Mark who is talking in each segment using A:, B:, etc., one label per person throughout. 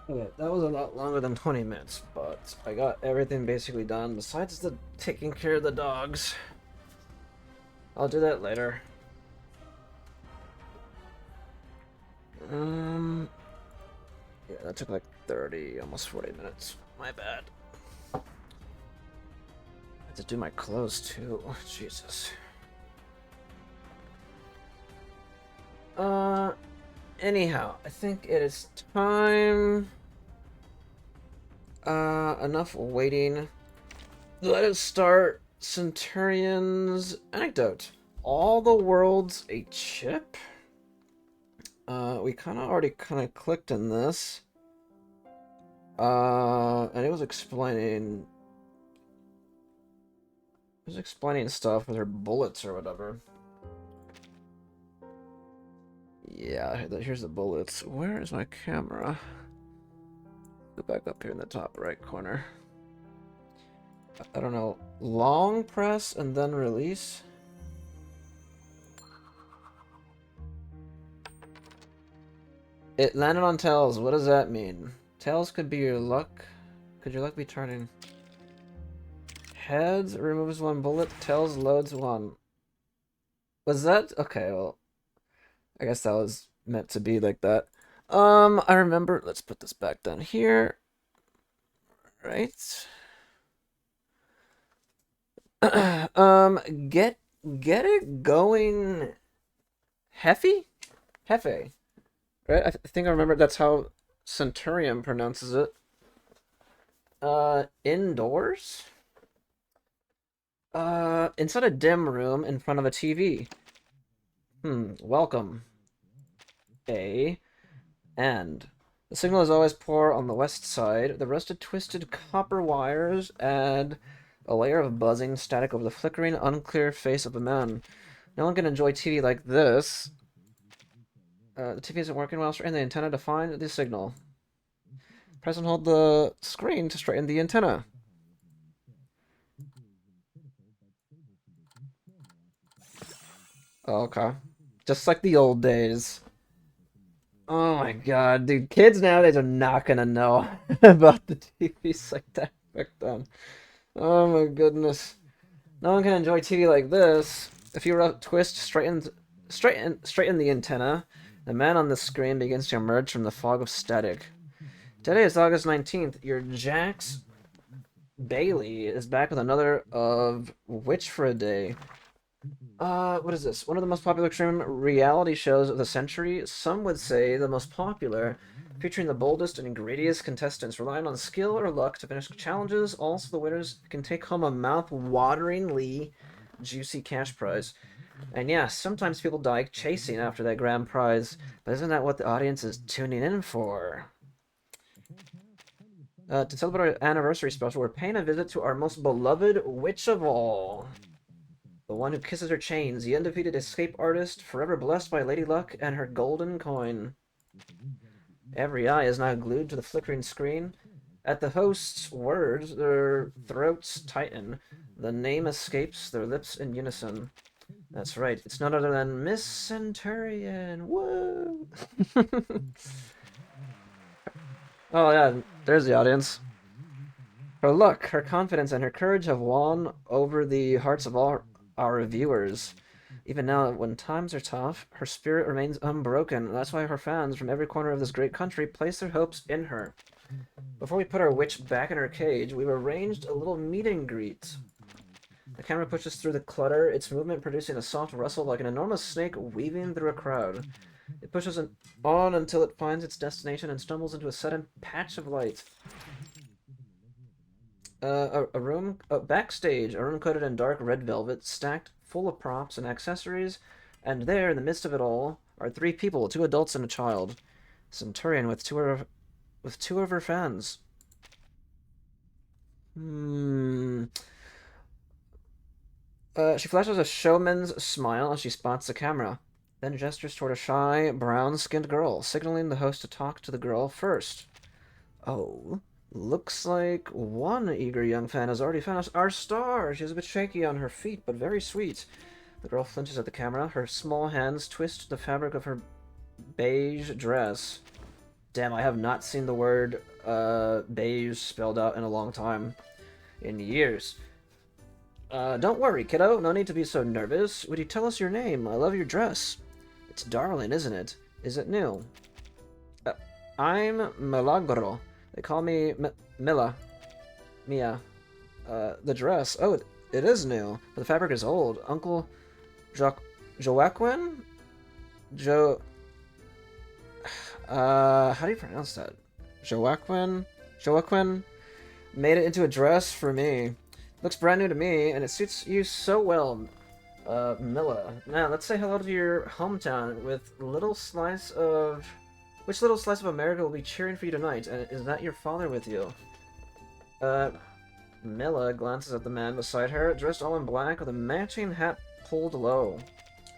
A: Okay, that was a lot longer than 20 minutes, but I got everything basically done besides the taking care of the dogs. I'll do that later. Um, yeah, that took like 30, almost 40 minutes. My bad. I have to do my clothes too. Jesus. Uh, anyhow, I think it is time. Enough waiting. Let us start Centurion's Anecdote. All the world's a chip? We kind of already clicked in this. And it was explaining stuff with her bullets or whatever. Yeah, here's the bullets. Where is my camera? Go back up here in the top right corner. I don't know. Long press and then release? It landed on tails. What does that mean? Tails could be your luck. Could your luck be turning? Heads removes one bullet. Tails loads one. Was that? Okay, well, I guess that was meant to be like that. I remember. Let's put this back down here. Right. Get it going. Jefe? Jefe. Right? I think I remember that's how Centurion pronounces it. Indoors? Inside a dim room in front of a TV. Welcome. A. And. The signal is always poor on the west side. The rusted, twisted copper wires add a layer of buzzing static over the flickering, unclear face of a man. No one can enjoy TV like this. The TV isn't working well. Straighten the antenna to find the signal. Press and hold the screen to straighten the antenna. Oh, okay. Just like the old days. Oh my god, dude. Kids nowadays are not gonna know about the TVs like that back then. Oh my goodness. No one can enjoy TV like this. If you twist, straighten the antenna, the man on the screen begins to emerge from the fog of static. Today is August 19th. Your Jax Bailey is back with another of Witch for a Day. What is this? One of the most popular extreme reality shows of the century. Some would say the most popular, featuring the boldest and greediest contestants, relying on skill or luck to finish challenges. Also, the winners can take home a mouth-wateringly juicy cash prize. And yeah, sometimes people die chasing after that grand prize, but isn't that what the audience is tuning in for? To celebrate our anniversary special, we're paying a visit to our most beloved witch of all. The one who kisses her chains, the undefeated escape artist, forever blessed by Lady Luck and her golden coin. Every eye is now glued to the flickering screen. At the host's words, their throats tighten. The name escapes their lips in unison. That's right, it's none other than Miss Centurion. Woo! Oh yeah, there's the audience. Her luck, her confidence, and her courage have won over the hearts of all our viewers. Even now, when times are tough, her spirit remains unbroken. That's why her fans from every corner of this great country place their hopes in her. Before we put our witch back in her cage, we've arranged a little meet and greet. The camera pushes through the clutter, its movement producing a soft rustle like an enormous snake weaving through a crowd. It pushes on until it finds its destination and stumbles into a sudden patch of light. Backstage, a room coated in dark red velvet, stacked full of props and accessories, and there, in the midst of it all, are three people, two adults and a child. Centurion with two of her fans. She flashes a showman's smile as she spots the camera, then gestures toward a shy, brown-skinned girl, signaling the host to talk to the girl first. Oh, looks like one eager young fan has already found us our star. She's a bit shaky on her feet, but very sweet. The girl flinches at the camera. Her small hands twist the fabric of her beige dress. Damn, I have not seen the word beige spelled out in a long time. In years. Don't worry, kiddo. No need to be so nervous. Would you tell us your name? I love your dress. It's darling, isn't it? Is it new? Uh, I'm Milagro. They call me Mila. Mia. The dress. Oh, it is new, but the fabric is old. Uncle Joaquin? Jo... how do you pronounce that? Joaquin? Joaquin? Made it into a dress for me. Looks brand new to me, and it suits you so well, Milla. Now, let's say hello to your hometown with little slice of... Which little slice of America will be cheering for you tonight? And is that your father with you? Milla glances at the man beside her, dressed all in black with a matching hat pulled low.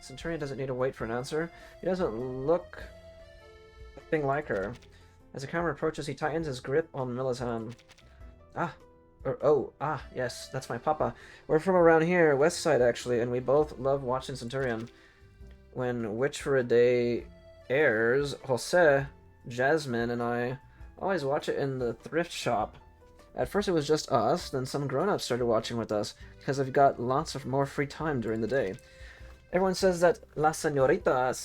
A: Centurion doesn't need to wait for an answer. He doesn't look a thing like her. As the camera approaches, he tightens his grip on Milla's hand. Yes, that's my papa. We're from around here, west side actually, and we both love watching Centurion. When Witch for a Day airs, Jose, Jasmine, and I always watch it in the thrift shop. At first it was just us, then some grown-ups started watching with us, because they've got lots of more free time during the day. Everyone says that La Señorita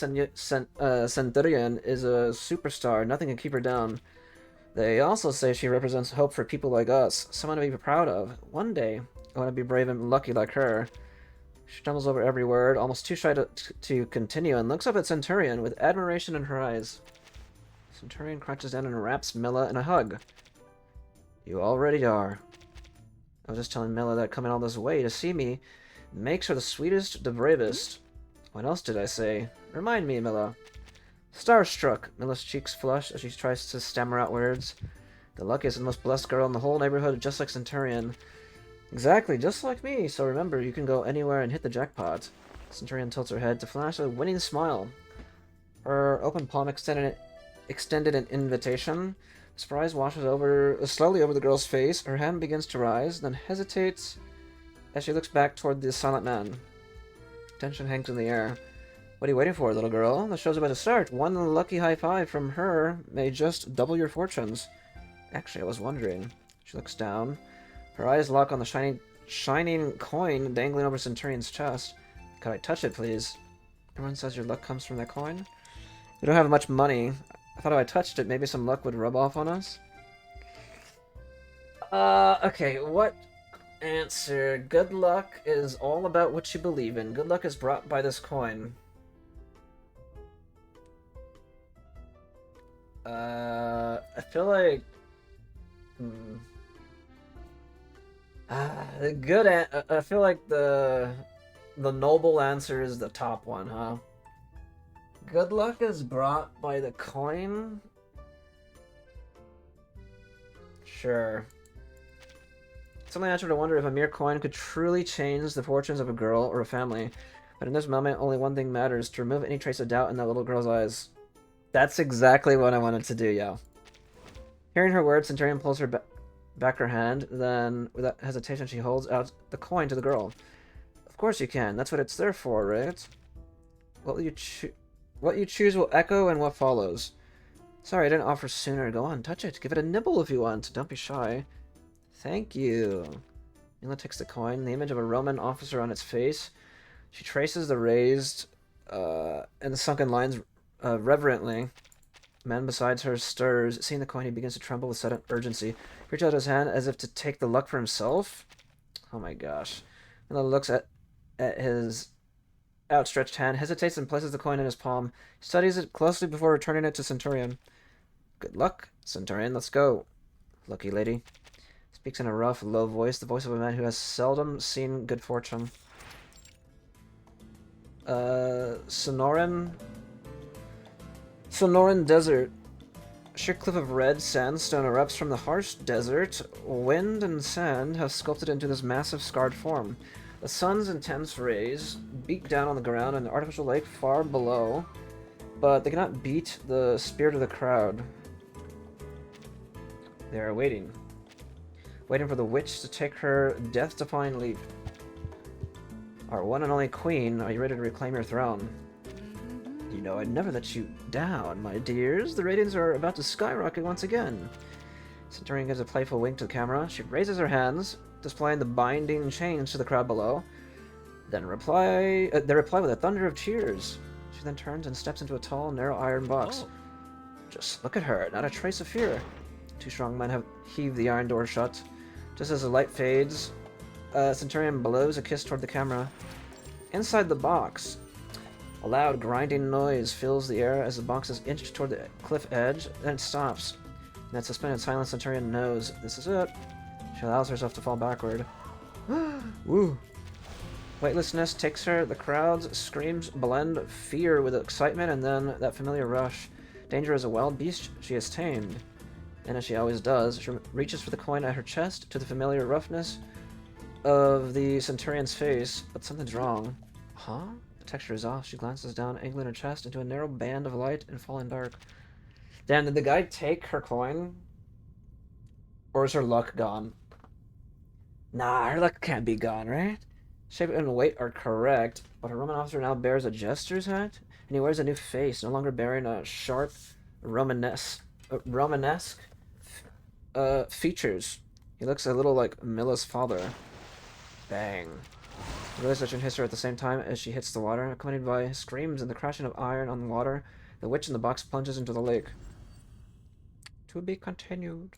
A: Centurion is a superstar, nothing can keep her down. They also say she represents hope for people like us, someone to be proud of. One day, I want to be brave and lucky like her. She stumbles over every word, almost too shy to continue, and looks up at Centurion with admiration in her eyes. Centurion crouches down and wraps Milla in a hug. You already are. I was just telling Milla that coming all this way to see me makes her the sweetest, the bravest. What else did I say? Remind me, Milla. Starstruck. Milla's cheeks flush as she tries to stammer out words. The luckiest and most blessed girl in the whole neighborhood, just like Centurion. Exactly, just like me, so remember, you can go anywhere and hit the jackpot. Centurion tilts her head to flash a winning smile. Her open palm extended an invitation. Surprise washes slowly over the girl's face. Her hand begins to rise, then hesitates as she looks back toward the silent man. Tension hangs in the air. What are you waiting for, little girl? The show's about to start. One lucky high five from her may just double your fortunes. Actually, I was wondering. She looks down. Her eyes lock on the shining coin dangling over Centurion's chest. Could I touch it, please? Everyone says your luck comes from that coin. We don't have much money. I thought if I touched it, maybe some luck would rub off on us. Okay, what answer? Good luck is all about what you believe in. Good luck is brought by this coin. I feel like... I feel like the noble answer is the top one, huh? Good luck is brought by the coin? Sure. It's only natural to wonder if a mere coin could truly change the fortunes of a girl or a family. But in this moment, only one thing matters, to remove any trace of doubt in that little girl's eyes. That's exactly what I wanted to do, yo. Hearing her words, Centurion pulls her back her hand, then, without hesitation, she holds out the coin to the girl. Of course you can. That's what it's there for, right? What you choose will echo in what follows. Sorry, I didn't offer sooner. Go on, touch it. Give it a nibble if you want. Don't be shy. Thank you. Milla takes the coin, the image of a Roman officer on its face. She traces the raised and the sunken lines reverently. The man beside her stirs. Seeing the coin, he begins to tremble with sudden urgency. He reaches out his hand as if to take the luck for himself. Oh my gosh. Milla looks at his outstretched hand, hesitates and places the coin in his palm. He studies it closely before returning it to Centurion. Good luck, Centurion. Let's go. Lucky lady. Speaks in a rough, low voice, the voice of a man who has seldom seen good fortune. Sonoran Desert. A sheer cliff of red sandstone erupts from the harsh desert. Wind and sand have sculpted into this massive scarred form. The sun's intense rays beat down on the ground and the artificial lake far below, but they cannot beat the spirit of the crowd. They are waiting for the witch to take her death-defying leap. Our one and only queen, are you ready to reclaim your throne? You know I'd never let you down, my dears. The ratings are about to skyrocket once again. Centurion gives a playful wink to the camera. She raises her hands, displaying the binding chains to the crowd below. They reply with a thunder of cheers. She then turns and steps into a tall, narrow iron box. Just look at her, not a trace of fear. Two strong men have heaved the iron door shut. Just as the light fades, Centurion blows a kiss toward the camera. Inside the box, a loud grinding noise fills the air as the box is inched toward the cliff edge, then it stops. In that suspended silence, Centurion knows this is it. She allows herself to fall backward. Woo! Weightlessness takes her. The crowd's screams blend fear with excitement, and then that familiar rush. Danger as a wild beast she has tamed. And as she always does, she reaches for the coin at her chest to the familiar roughness of the Centurion's face, but something's wrong. Huh? The texture is off. She glances down, angling her chest into a narrow band of light and falling dark. Damn, did the guy take her coin? Or is her luck gone? Nah, her luck can't be gone, right? Shape and weight are correct, but her Roman officer now bears a jester's hat, and he wears a new face, no longer bearing a sharp Romanesque features. He looks a little like Milla's father. Bang. The village touching hits her at the same time as she hits the water, accompanied by screams and the crashing of iron on the water. The witch in the box plunges into the lake. To be continued.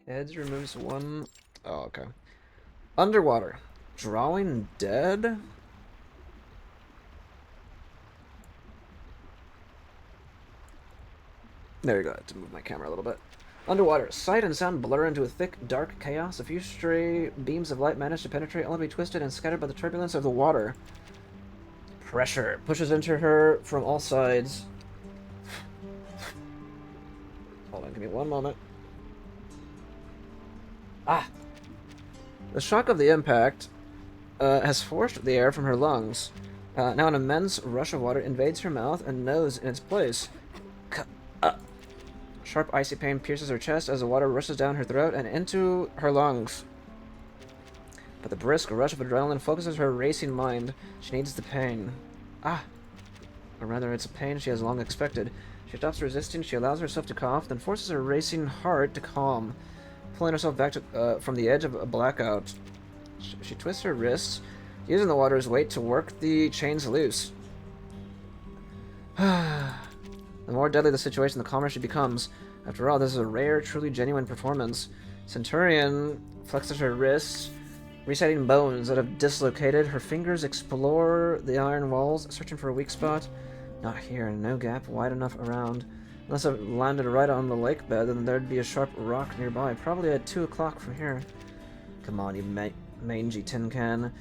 A: Heads removes one. Oh, okay. Underwater. Drawing dead? There you go. I had to move my camera a little bit. Underwater. Sight and sound blur into a thick, dark chaos. A few stray beams of light manage to penetrate, only to be twisted and scattered by the turbulence of the water. Pressure pushes into her from all sides. Hold on, give me one moment. Ah! The shock of the impact has forced the air from her lungs. Now an immense rush of water invades her mouth and nose in its place. Sharp icy pain pierces her chest as the water rushes down her throat and into her lungs. But the brisk rush of adrenaline focuses her racing mind. She needs the pain. Ah! Or rather, it's a pain she has long expected. She stops resisting, she allows herself to cough, then forces her racing heart to calm, pulling herself back to, from the edge of a blackout. She twists her wrists, using the water's weight to work the chains loose. The more deadly the situation, the calmer she becomes. After all, this is a rare, truly genuine performance. Centurion flexes her wrists, resetting bones that have dislocated. Her fingers explore the iron walls, searching for a weak spot. Not here, no gap wide enough around. Unless it landed right on the lake bed, then there'd be a sharp rock nearby, probably at 2 o'clock from here. Come on, you mangy tin can.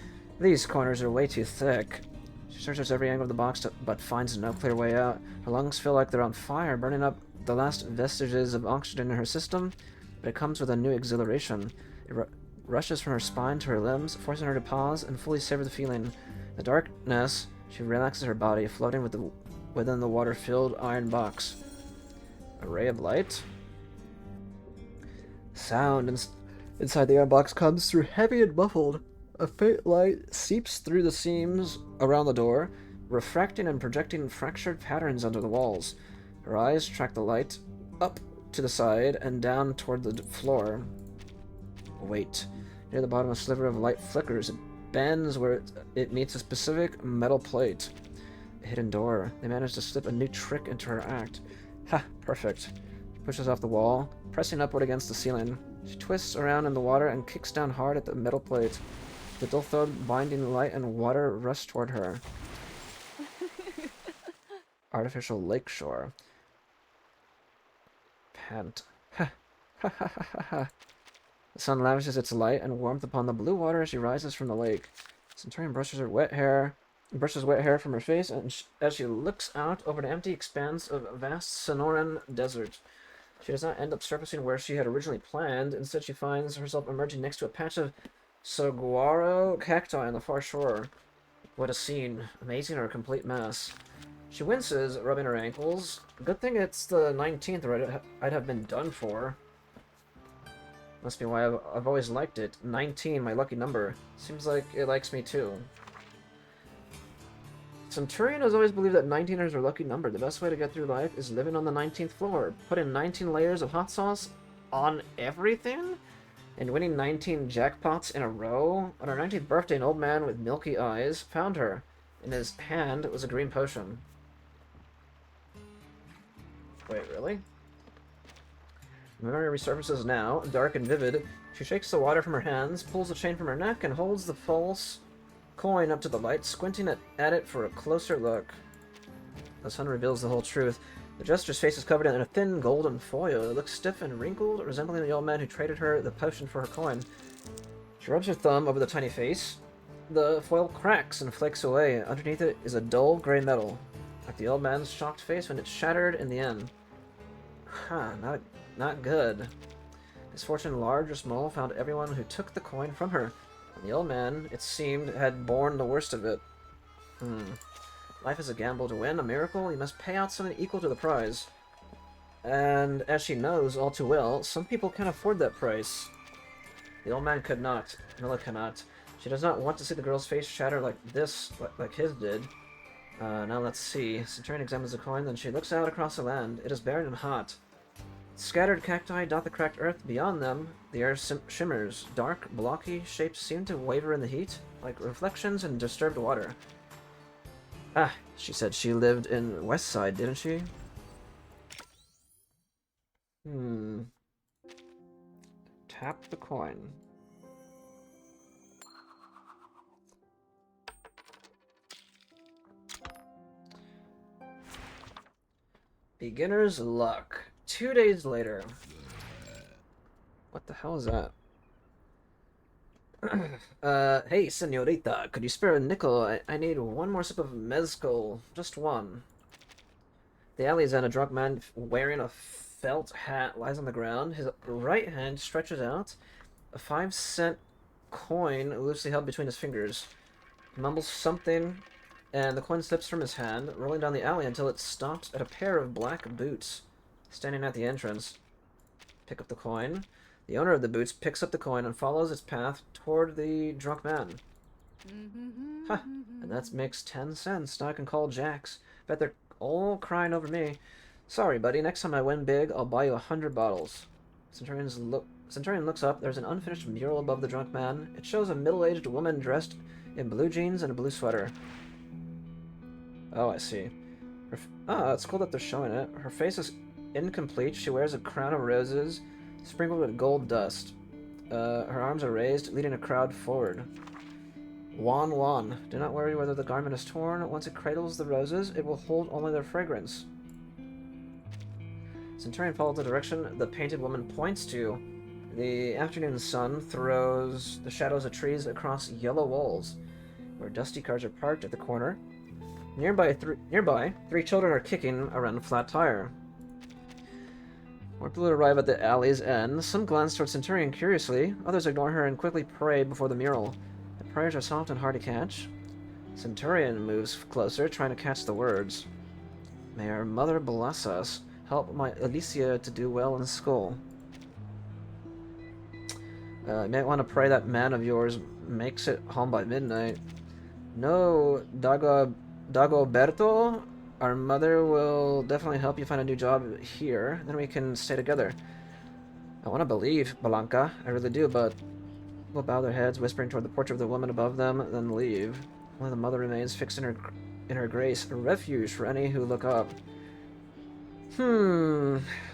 A: These corners are way too thick. She searches every angle of the box, but finds no clear way out. Her lungs feel like they're on fire, burning up the last vestiges of oxygen in her system, but it comes with a new exhilaration. It rushes from her spine to her limbs, forcing her to pause and fully savor the feeling. In the darkness, she relaxes her body, floating within the water-filled iron box. A ray of light? Sound inside the iron box comes through heavy and muffled. A faint light seeps through the seams around the door, refracting and projecting fractured patterns onto the walls. Her eyes track the light up to the side and down toward the floor. Wait. Near the bottom, a sliver of light flickers. It bends where it meets a specific metal plate. A hidden door. They manage to slip a new trick into her act. Ha! Perfect. She pushes off the wall, pressing upward against the ceiling. She twists around in the water and kicks down hard at the metal plate. The dull thud binding light and water rush toward her. Artificial lakeshore. Pant. Ha! Ha ha ha ha ha. The sun lavishes its light and warmth upon the blue water as she rises from the lake. Centurion brushes wet hair from her face, and as she looks out over the empty expanse of vast Sonoran desert. She does not end up surfacing where she had originally planned. Instead, she finds herself emerging next to a patch of saguaro cacti on the far shore. What a scene. Amazing or a complete mess. She winces, rubbing her ankles. Good thing it's the 19th, or I'd have been done for. Must be why I've always liked it. 19, my lucky number. Seems like it likes me too. Centurion has always believed that 19 is her lucky number. The best way to get through life is living on the 19th floor. Put in 19 layers of hot sauce on everything? And winning 19 jackpots in a row? On her 19th birthday, an old man with milky eyes found her. In his hand was a green potion. Wait, really? Memory resurfaces now, dark and vivid. She shakes the water from her hands, pulls the chain from her neck, and holds the false coin up to the light, squinting at it for a closer look. The sun reveals the whole truth. The jester's face is covered in a thin golden foil. It looks stiff and wrinkled, resembling the old man who traded her the potion for her coin. She rubs her thumb over the tiny face. The foil cracks and flakes away. Underneath it is a dull gray metal, like the old man's shocked face when it shattered in the end. Huh, not good. Misfortune, large or small, found everyone who took the coin from her. And the old man, it seemed, had borne the worst of it. Life is a gamble. To win a miracle, you must pay out something equal to the prize. And as she knows all too well, some people can't afford that price. The old man could not. Milla cannot. She does not want to see the girl's face shatter like this, like his did. Now let's see. Centurion examines the coin, then she looks out across the land. It is barren and hot. Scattered cacti dot the cracked earth. Beyond them, the air shimmers. Dark, blocky shapes seem to waver in the heat, like reflections in disturbed water. Ah, she said she lived in West Side, didn't she? Tap the coin. Beginner's luck. 2 days later. What the hell is that? Hey, senorita, could you spare a nickel? I need one more sip of mezcal. Just one. The alley's end, a drunk man wearing a felt hat lies on the ground. His right hand stretches out. A 5-cent coin loosely held between his fingers. He mumbles something, and the coin slips from his hand, rolling down the alley until it stops at a pair of black boots standing at the entrance. Pick up the coin. The owner of the boots picks up the coin and follows its path toward the drunk man. Huh, and that makes 10 cents. Now I can call Jack's. Bet they're all crying over me. Sorry, buddy. Next time I win big, I'll buy you 100 bottles. Centurion looks up. There's an unfinished mural above the drunk man. It shows a middle-aged woman dressed in blue jeans and a blue sweater. Oh, I see. It's cool that they're showing it. Her face is incomplete. She wears a crown of roses, sprinkled with gold dust. Her arms are raised, leading a crowd forward. Wan. Do not worry whether the garment is torn. Once it cradles the roses, it will hold only their fragrance. Centurion follows the direction the painted woman points to. The afternoon sun throws the shadows of trees across yellow walls, where dusty cars are parked at the corner. Nearby, three children are kicking around a flat tire. More people arrive at the alley's end. Some glance towards Centurion curiously. Others ignore her and quickly pray before the mural. The prayers are soft and hard to catch. Centurion moves closer, trying to catch the words. May our mother bless us. Help my Alicia to do well in school. You might want to pray that man of yours makes it home by midnight. No, Dagoberto? Our mother will definitely help you find a new job here. Then we can stay together. I want to believe, Blanca. I really do, but... We'll bow their heads, whispering toward the portrait of the woman above them, then leave. Only the mother remains fixed in her grace, a refuge for any who look up.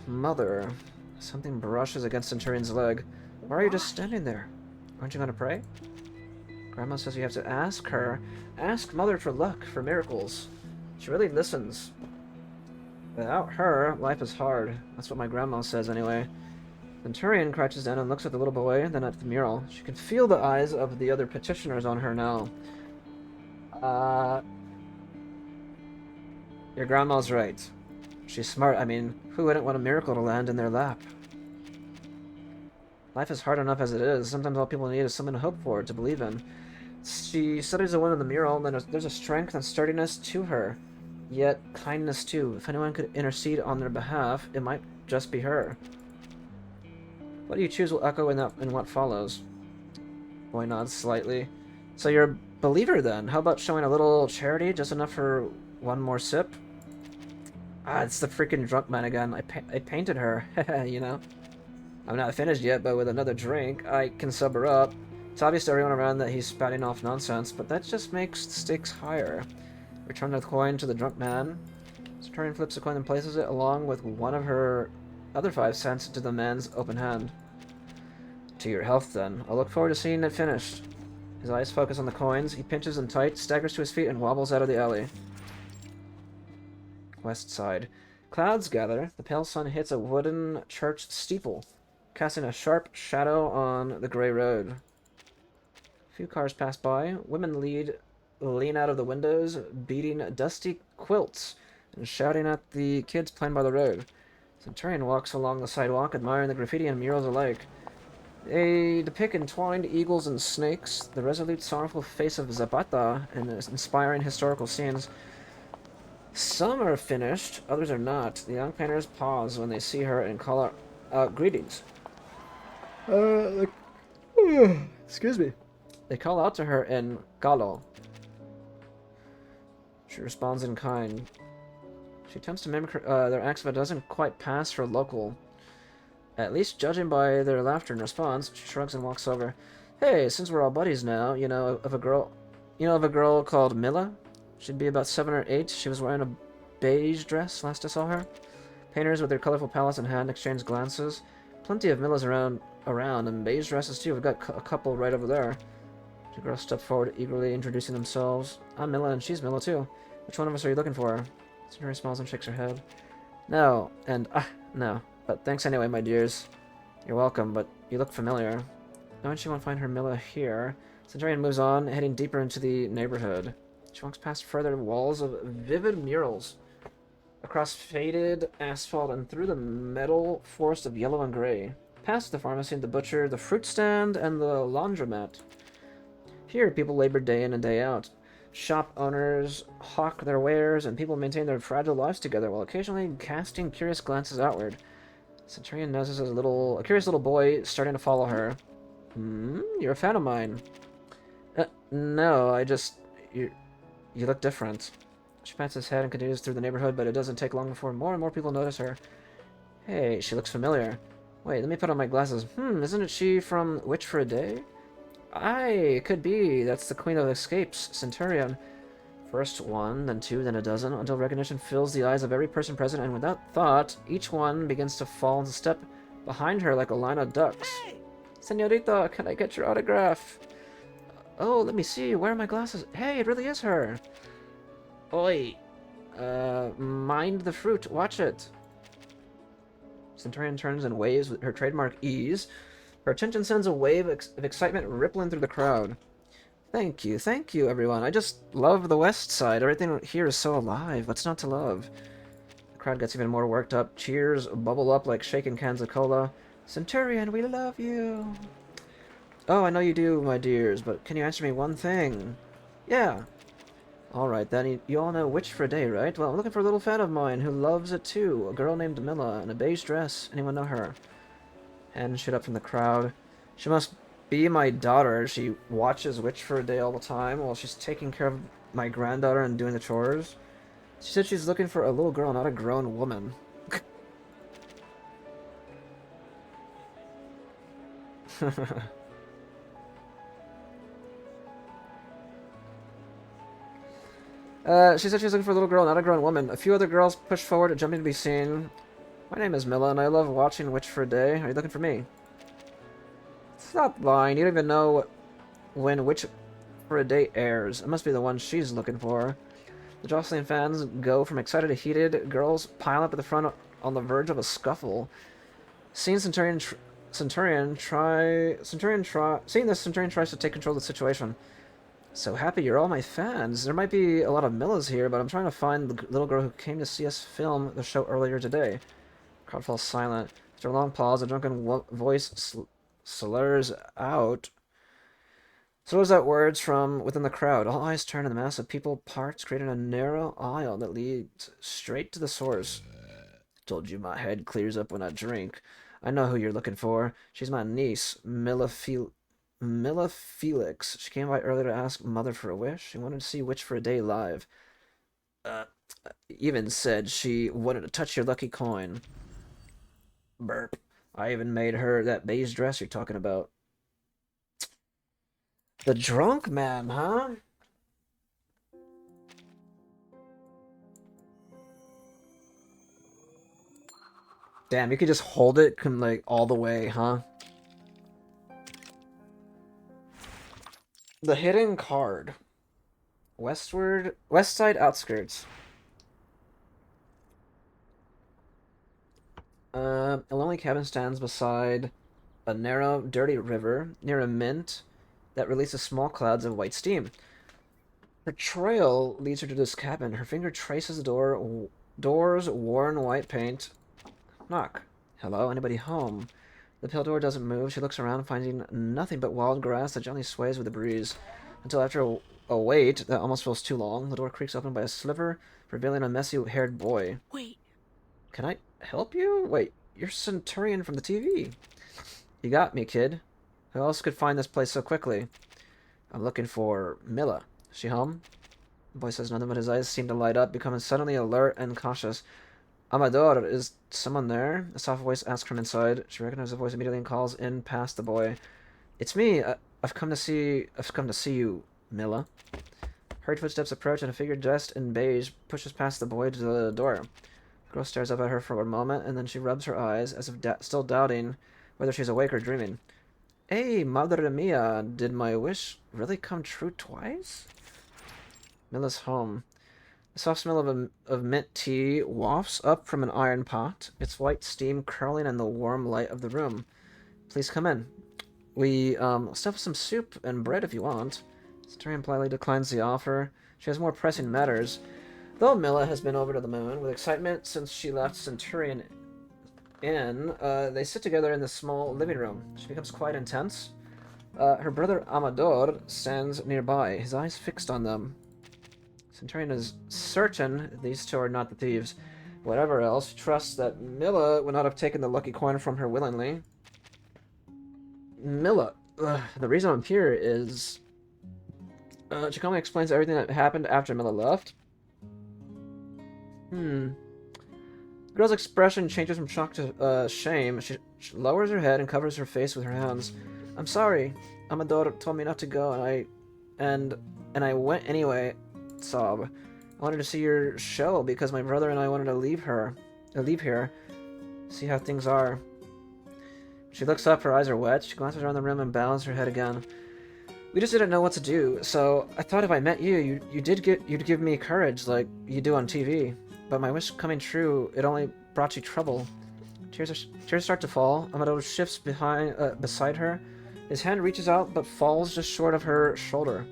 A: Mother. Something brushes against Centurion's leg. Why are you just standing there? Aren't you going to pray? Grandma says you have to ask her. Ask Mother for luck, for miracles. She really listens. Without her, life is hard. That's what my grandma says anyway. Centurion crouches down and looks at the little boy, then at the mural. She can feel the eyes of the other petitioners on her now. Your grandma's right. She's smart. I mean, who wouldn't want a miracle to land in their lap? Life is hard enough as it is. Sometimes all people need is someone to hope for, to believe in. She studies the one in the mural, and then there's a strength and sturdiness to her. yet kindness too. If anyone could intercede on their behalf, it might just be her. What do you choose will echo in what follows. Boy nods slightly. So you're a believer then? How about showing a little charity, just enough for one more sip? Ah, it's the freaking drunk man again. I painted her, you know? I'm not finished yet, but with another drink, I can sub her up. It's obvious to everyone around that he's spouting off nonsense, but that just makes the stakes higher. Return the coin to the drunk man. Centurion flips the coin and places it along with one of her other 5 cents into the man's open hand. To your health, then. I'll look forward to seeing it finished. His eyes focus on the coins. He pinches them tight, staggers to his feet, and wobbles out of the alley. West side. Clouds gather. The pale sun hits a wooden church steeple, casting a sharp shadow on the gray road. A few cars pass by. Women lean out of the windows, beating dusty quilts and shouting at the kids playing by the road. Centurion walks along the sidewalk, admiring the graffiti and murals alike. They depict entwined eagles and snakes, the resolute, sorrowful face of Zapata, and inspiring historical scenes. Some are finished, others are not. The young painters pause when they see her and call out greetings. Like, excuse me. They call out to her in Galo. She responds in kind. She attempts to mimic their accent, but doesn't quite pass for local. At least judging by their laughter in response, she shrugs and walks over. Hey, since we're all buddies now, you know of a girl called Mila? She'd be about 7 or 8. She was wearing a beige dress last I saw her. Painters with their colorful palettes in hand exchange glances. Plenty of Milas around, and beige dresses too. We've got a couple right over there. Two girls step forward, eagerly introducing themselves. I'm Mila, and she's Mila too. Which one of us are you looking for? Centurion smiles and shakes her head. No, and no. But thanks anyway, my dears. You're welcome, but you look familiar. No one she won't find her Mila here. Centurion moves on, heading deeper into the neighborhood. She walks past further walls of vivid murals, across faded asphalt and through the metal forest of yellow and gray, past the pharmacy, the butcher, the fruit stand, and the laundromat. Here, people labor day in and day out. Shop owners hawk their wares, and people maintain their fragile lives together, while occasionally casting curious glances outward. Centurion notices a curious little boy starting to follow her. You're a fan of mine. No, you look different. She pats his head and continues through the neighborhood, but it doesn't take long before more and more people notice her. Hey, she looks familiar. Wait, let me put on my glasses. Isn't it she from Witch for a Day? Aye, could be. That's the Queen of Escapes, Centurion. First one, then two, then a dozen, until recognition fills the eyes of every person present, and without thought, each one begins to fall into step behind her like a line of ducks. Hey! Senorita, can I get your autograph? Oh, let me see. Where are my glasses? Hey, it really is her. Oi. Mind the fruit. Watch it. Centurion turns and waves with her trademark ease. Her attention sends a wave of excitement rippling through the crowd. Thank you, everyone. I just love the West Side. Everything here is so alive. What's not to love? The crowd gets even more worked up. Cheers bubble up like shaken cans of cola. Centurion, we love you. Oh, I know you do, my dears, but can you answer me one thing? Yeah. Alright, then you all know Witch for a Day, right? Well, I'm looking for a little fan of mine who loves it too. A girl named Mila in a beige dress. Anyone know her? Hand shit up from the crowd. She must be my daughter. She watches Witch for a Day all the time while she's taking care of my granddaughter and doing the chores. She said she's looking for a little girl, not a grown woman. She said she was looking for a little girl, not a grown woman. A few other girls pushed forward, jumping to be seen. My name is Mila, and I love watching Witch for a Day. Are you looking for me? Stop lying. You don't even know when Witch for a Day airs. It must be the one she's looking for. The jostling fans go from excited to heated. Girls pile up at the front on the verge of a scuffle. Seeing Centurion tries to take control of the situation. So happy you're all my fans. There might be a lot of Millas here, but I'm trying to find the little girl who came to see us film the show earlier today. The crowd falls silent. After a long pause, a drunken voice slurs out. So was that words from within the crowd. All eyes turned and the mass of people parts creating a narrow aisle that leads straight to the source. Told you my head clears up when I drink. I know who you're looking for. She's my niece, Mila Felix. She came by earlier to ask Mother for a wish. She wanted to see Witch for a Day live. Uh, even said she wanted to touch your lucky coin. Burp. I even made her that beige dress you're talking about. The drunk man, huh? Damn, you could just hold it like all the way, huh? The hidden card. West side outskirts. A lonely cabin stands beside a narrow, dirty river near a mint that releases small clouds of white steam. Her trail leads her to this cabin. Her finger traces the door's worn white paint. Knock. Hello, anybody home? The pale door doesn't move. She looks around, finding nothing but wild grass that gently sways with the breeze. Until after a wait that almost feels too long, the door creaks open by a sliver, revealing a messy-haired boy.
B: Wait.
A: Can I help you? Wait, you're Centurion from the TV. You got me, kid. Who else could find this place so quickly? I'm looking for Mila. Is she home? The boy says nothing, but his eyes seem to light up, becoming suddenly alert and cautious. Amador, is someone there? A soft voice asks from inside. She recognizes the voice immediately and calls in past the boy. It's me. I've come to see you, Mila. Hurried footsteps approach, and a figure dressed in beige pushes past the boy to the door. The girl stares up at her for a moment, and then she rubs her eyes, as if still doubting whether she's awake or dreaming. Hey, madre mia, did my wish really come true twice? Mila's home. The soft smell of mint tea wafts up from an iron pot, its white steam curling in the warm light of the room. Please come in. We, still have some soup and bread if you want. Centurion politely declines the offer. She has more pressing matters. Though Mila has been over to the moon with excitement since she left Centurion Inn, they sit together in the small living room. She becomes quite intense. Her brother Amador stands nearby, his eyes fixed on them. Centurion is certain these two are not the thieves. Whatever else, trusts that Mila would not have taken the lucky coin from her willingly. Mila, the reason I'm here is... Chikome explains everything that happened after Mila left. The girl's expression changes from shock to shame. She lowers her head and covers her face with her hands. I'm sorry. Amador told me not to go, and I went anyway. Sob. I wanted to see your show because my brother and I wanted to leave here, see how things are. She looks up, her eyes are wet. She glances around the room and bows her head again. We just didn't know what to do, so I thought if I met you, you'd give me courage like you do on TV. But my wish coming true, it only brought you trouble. Tears start to fall. Amador shifts beside her. His hand reaches out, but falls just short of her shoulder.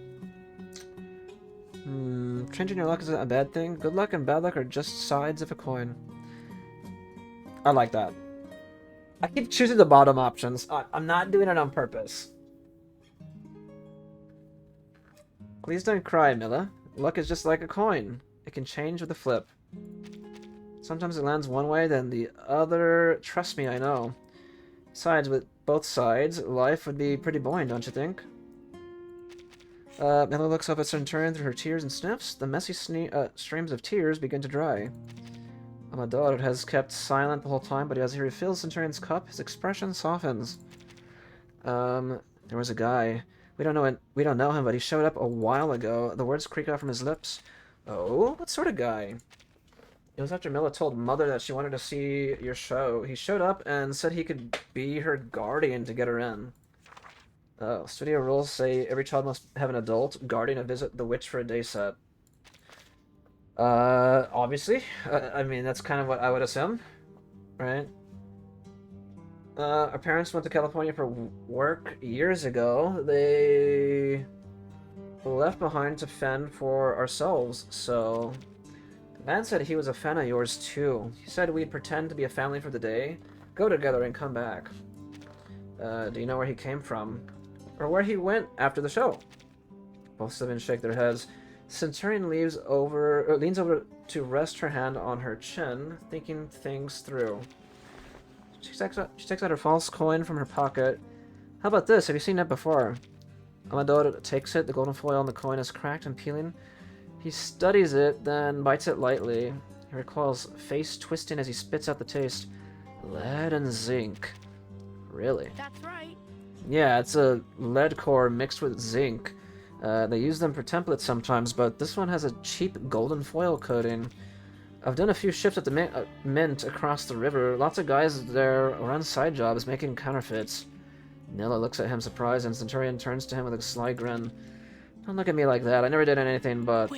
A: Changing your luck isn't a bad thing. Good luck and bad luck are just sides of a coin. I like that. I keep choosing the bottom options. I'm not doing it on purpose. Please don't cry, Mila. Luck is just like a coin. It can change with a flip. Sometimes it lands one way, then the other. Trust me, I know. Besides, with both sides, life would be pretty boring, don't you think? Mila looks up at Centurion through her tears and sniffs. The messy streams of tears begin to dry. Amador has kept silent the whole time, but as he refills Centurion's cup, his expression softens. There was a guy. We don't know him, but he showed up a while ago. The words creak out from his lips. Oh, what sort of guy? It was after Mila told Mother that she wanted to see your show. He showed up and said he could be her guardian to get her in. Studio rules say every child must have an adult guardian to visit the witch for a day set. Obviously. I mean, that's kind of what I would assume. Right? Our parents went to California for work years ago. They left behind to fend for ourselves, so... The man said he was a fan of yours, too. He said we'd pretend to be a family for the day, go together and come back. Do you know where he came from? or where he went after the show. Both civilians shake their heads. Centurion leans over to rest her hand on her chin, thinking things through. She takes out her false coin from her pocket. How about this? Have you seen that before? Anecdote takes it. The golden foil on the coin is cracked and peeling. He studies it, then bites it lightly. He recoils, face twisting as he spits out the taste. Lead and zinc. Really?
B: That's right.
A: Yeah, it's a lead core mixed with zinc. They use them for templates sometimes, but this one has a cheap golden foil coating. I've done a few ships at the mint across the river. Lots of guys there run side jobs making counterfeits. Nilla looks at him surprised, and Centurion turns to him with a sly grin. Don't look at me like that. I never did anything but...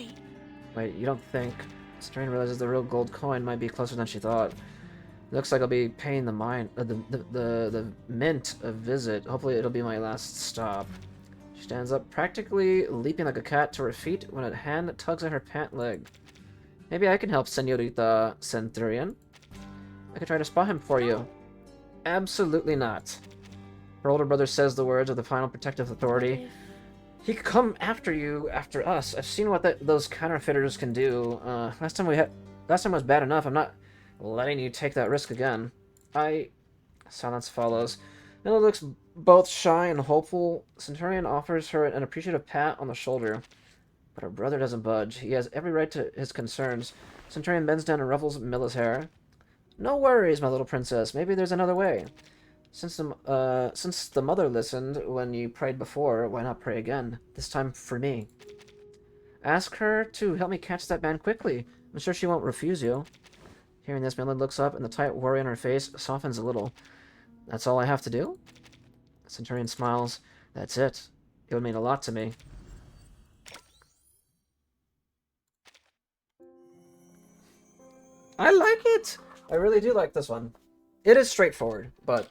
A: Wait, you don't think... Centurion realizes the real gold coin might be closer than she thought. Looks like I'll be paying the mint a visit. Hopefully it'll be my last stop. She stands up, practically leaping like a cat to her feet when a hand tugs at her pant leg. Maybe I can help, Senorita Centurion. I could try to spot him for you. Absolutely not. Her older brother says the words of the final protective authority. He could come after you, after us. I've seen what those counterfeiters can do. Last time was bad enough. I'm not letting you take that risk again. Silence follows. Nilla looks both shy and hopeful. Centurion offers her an appreciative pat on the shoulder. But her brother doesn't budge. He has every right to his concerns. Centurion bends down and ruffles Milla's hair. No worries, my little princess. Maybe there's another way. Since the mother listened when you prayed before, why not pray again? This time for me. Ask her to help me catch that man quickly. I'm sure she won't refuse you. Hearing this, Milla looks up, and the tight worry on her face softens a little. That's all I have to do? Centurion smiles. That's it. It would mean a lot to me. I like it! I really do like this one. It is straightforward, but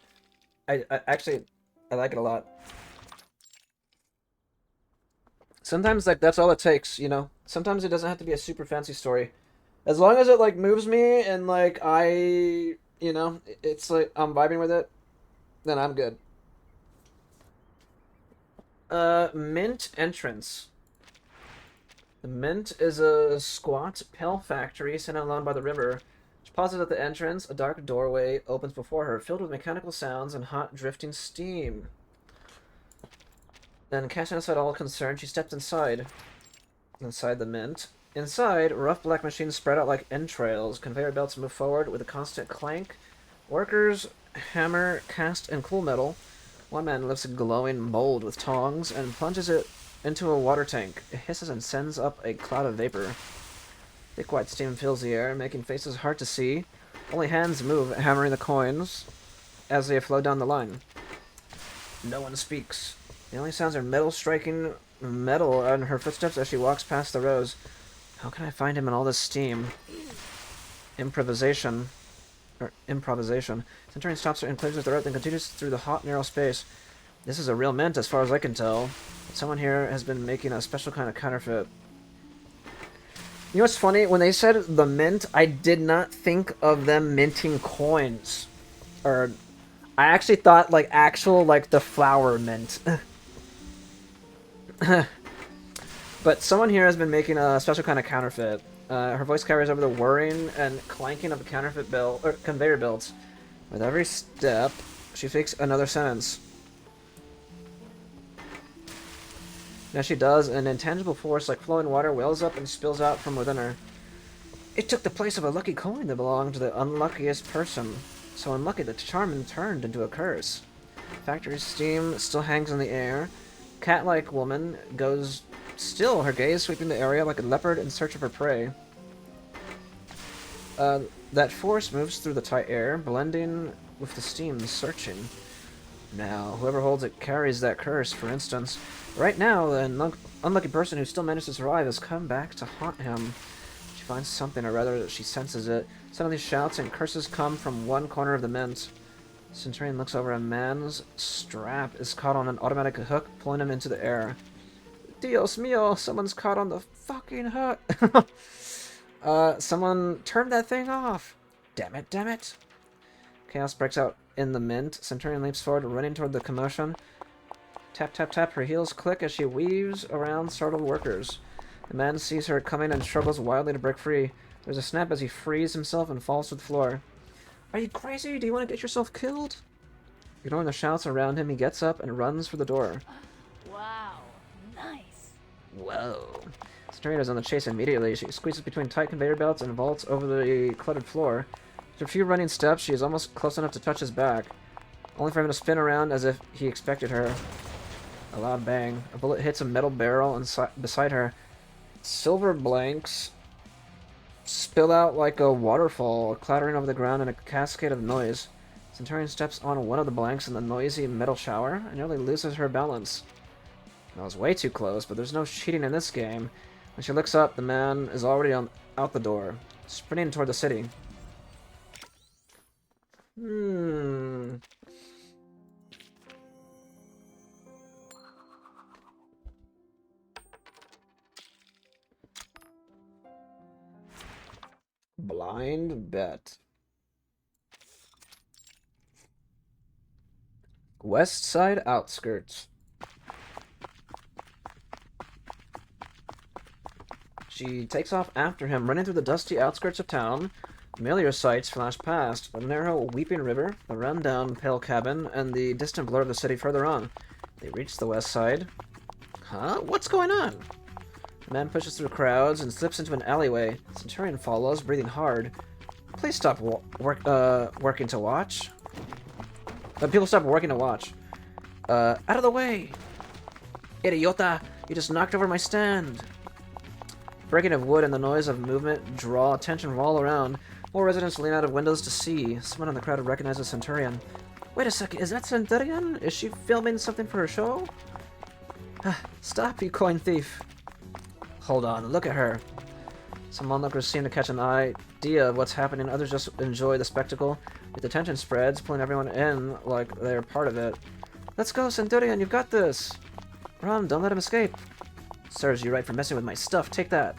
A: I actually like it a lot. Sometimes, like, that's all it takes, you know? Sometimes it doesn't have to be a super fancy story. As long as it, like, moves me and, like, you know, it's like I'm vibing with it, then I'm good. Mint entrance. The Mint is a squat, pale factory sitting alone by the river. She pauses at the entrance. A dark doorway opens before her, filled with mechanical sounds and hot, drifting steam. Then, casting aside all concern, she steps inside. Inside the Mint. Inside, rough black machines spread out like entrails. Conveyor belts move forward with a constant clank. Workers hammer, cast, and cool metal. One man lifts a glowing mold with tongs and plunges it into a water tank. It hisses and sends up a cloud of vapor. Thick white steam fills the air, making faces hard to see. Only hands move, hammering the coins as they flow down the line. No one speaks. The only sounds are metal striking metal on her footsteps as she walks past the rows. How can I find him in all this steam? Improvisation. Centurion stops her and clears her throat, then continues through the hot, narrow space. This is a real mint, as far as I can tell. Someone here has been making a special kind of counterfeit. You know what's funny? When they said the mint, I did not think of them minting coins. Or, I actually thought, like, actual, like, the flower mint. But someone here has been making a special kind of counterfeit. Her voice carries over the whirring and clanking of the conveyor belts. With every step, she speaks another sentence. As she does, an intangible force like flowing water wells up and spills out from within her. It took the place of a lucky coin that belonged to the unluckiest person. So unlucky that the charm turned into a curse. Factory steam still hangs in the air. Cat-like woman goes still, her gaze sweeping the area like a leopard in search of her prey. That force moves through the tight air, blending with the steam, searching. Now, whoever holds it carries that curse, for instance. Right now, the unlucky person who still managed to survive has come back to haunt him. She finds something, or rather, she senses it. Suddenly shouts and curses come from one corner of the mint. Centurion looks over. A man's strap is caught on an automatic hook, pulling him into the air. Dios mío, someone's caught on the fucking hook. Someone turned that thing off. Damn it, damn it. Chaos breaks out in the mint. Centurion leaps forward, running toward the commotion. Tap, tap, tap. Her heels click as she weaves around startled workers. The man sees her coming and struggles wildly to break free. There's a snap as he frees himself and falls to the floor. Are you crazy? Do you want to get yourself killed? Ignoring the shouts around him, he gets up and runs for the door.
B: Wow, nice.
A: Whoa. Centurion is on the chase immediately. She squeezes between tight conveyor belts and vaults over the cluttered floor. After a few running steps, she is almost close enough to touch his back, only for him to spin around as if he expected her. A loud bang. A bullet hits a metal barrel beside her. Silver blanks spill out like a waterfall, clattering over the ground in a cascade of noise. Centurion steps on one of the blanks in the noisy metal shower and nearly loses her balance. That was way too close, but there's no cheating in this game. When she looks up, the man is already out the door, sprinting toward the city. Blind bet. West Side Outskirts. She takes off after him, running through the dusty outskirts of town. Familiar sights flash past, the narrow weeping river, the run-down pale cabin, and the distant blur of the city further on. They reach the west side. Huh? What's going on? The man pushes through crowds and slips into an alleyway. Centurion follows, breathing hard. Please stop working to watch. People stop working to watch. Out of the way! Idiota! You just knocked over my stand! Breaking of wood and the noise of movement draw attention from all around. More residents lean out of windows to see. Someone in the crowd recognizes Centurion. Wait a second, is that Centurion? Is she filming something for her show? Stop, you coin thief! Hold on, look at her. Some onlookers seem to catch an idea of what's happening, others just enjoy the spectacle. The tension spreads, pulling everyone in like they're part of it. Let's go, Centurion, you've got this! Run, don't let him escape! Serves you right for messing with my stuff, take that!